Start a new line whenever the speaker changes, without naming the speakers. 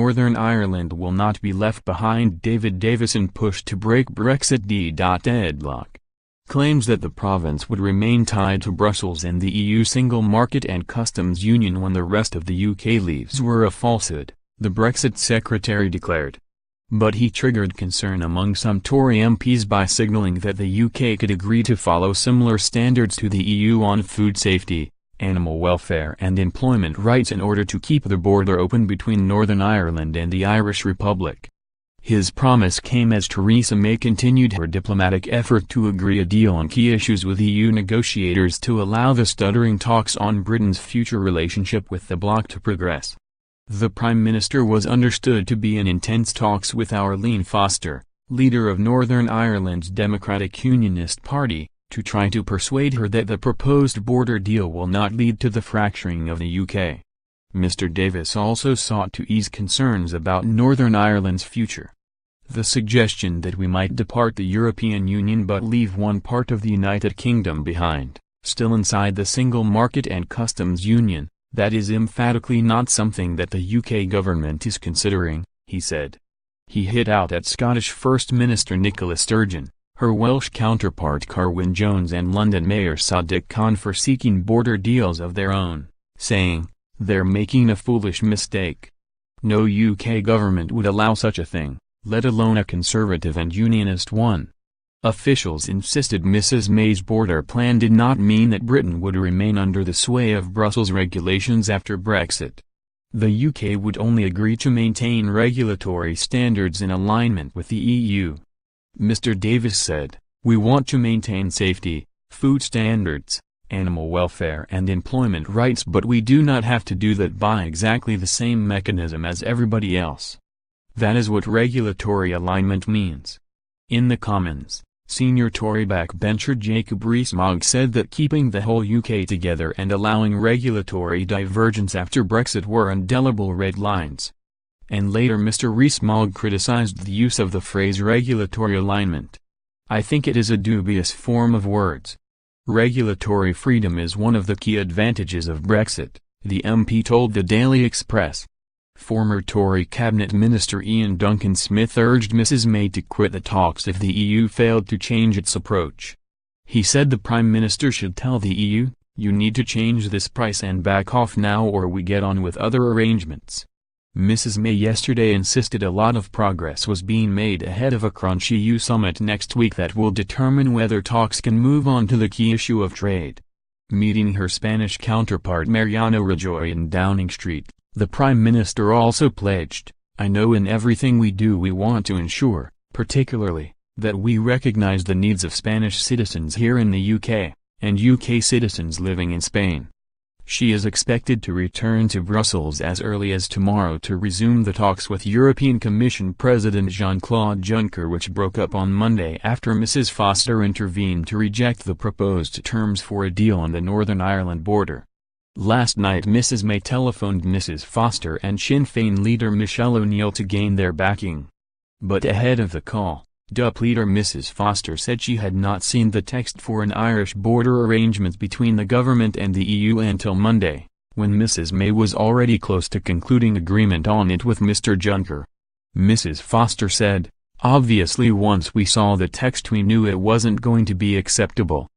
Northern Ireland will not be left behind. David Davison pushed to break Brexit d.eadlock. Claims that the province would remain tied to Brussels and the EU single market and customs union when the rest of the UK leaves were a falsehood, the Brexit Secretary declared. But he triggered concern among some Tory MPs by signalling that the UK could agree to follow similar standards to the EU on food safety, animal welfare and employment rights in order to keep the border open between Northern Ireland and the Irish Republic. His promise came as Theresa May continued her diplomatic effort to agree a deal on key issues with EU negotiators to allow the stuttering talks on Britain's future relationship with the bloc to progress. The Prime Minister was understood to be in intense talks with Arlene Foster, leader of Northern Ireland's Democratic Unionist Party, to try to persuade her that the proposed border deal will not lead to the fracturing of the UK. Mr. Davis also sought to ease concerns about Northern Ireland's future. The suggestion that we might depart the European Union but leave one part of the United Kingdom behind, still inside the single market and customs union, that is emphatically not something that the UK government is considering, he said. He hit out at Scottish First Minister Nicola Sturgeon, her Welsh counterpart Carwyn Jones and London Mayor Sadiq Khan for seeking border deals of their own, saying, "They're making a foolish mistake. No UK government would allow such a thing, let alone a Conservative and Unionist one." Officials insisted Mrs. May's border plan did not mean that Britain would remain under the sway of Brussels regulations after Brexit. The UK would only agree to maintain regulatory standards in alignment with the EU. Mr. Davis said, "We want to maintain safety, food standards, animal welfare and employment rights, but we do not have to do that by exactly the same mechanism as everybody else. That is what regulatory alignment means." In the Commons, senior Tory backbencher Jacob Rees-Mogg said that keeping the whole UK together and allowing regulatory divergence after Brexit were indelible red lines. And later Mr. Rees-Mogg criticized the use of the phrase regulatory alignment. "I think it is a dubious form of words. Regulatory freedom is one of the key advantages of Brexit," the MP told the Daily Express. Former Tory Cabinet Minister Ian Duncan Smith urged Mrs. May to quit the talks if the EU failed to change its approach. He said the Prime Minister should tell the EU, "You need to change this price and back off now or we get on with other arrangements." Mrs. May yesterday insisted a lot of progress was being made ahead of a crunchy EU summit next week that will determine whether talks can move on to the key issue of trade. Meeting her Spanish counterpart Mariano Rajoy in Downing Street, the Prime Minister also pledged, "I know in everything we do we want to ensure, particularly, that we recognize the needs of Spanish citizens here in the UK, and UK citizens living in Spain." She is expected to return to Brussels as early as tomorrow to resume the talks with European Commission President Jean-Claude Juncker, which broke up on Monday after Mrs. Foster intervened to reject the proposed terms for a deal on the Northern Ireland border. Last night Mrs. May telephoned Mrs. Foster and Sinn Féin leader Michelle O'Neill to gain their backing. But ahead of the call, DUP leader Mrs. Foster said she had not seen the text for an Irish border arrangement between the government and the EU until Monday, when Mrs. May was already close to concluding agreement on it with Mr. Juncker. Mrs. Foster said, "Obviously once we saw the text we knew it wasn't going to be acceptable.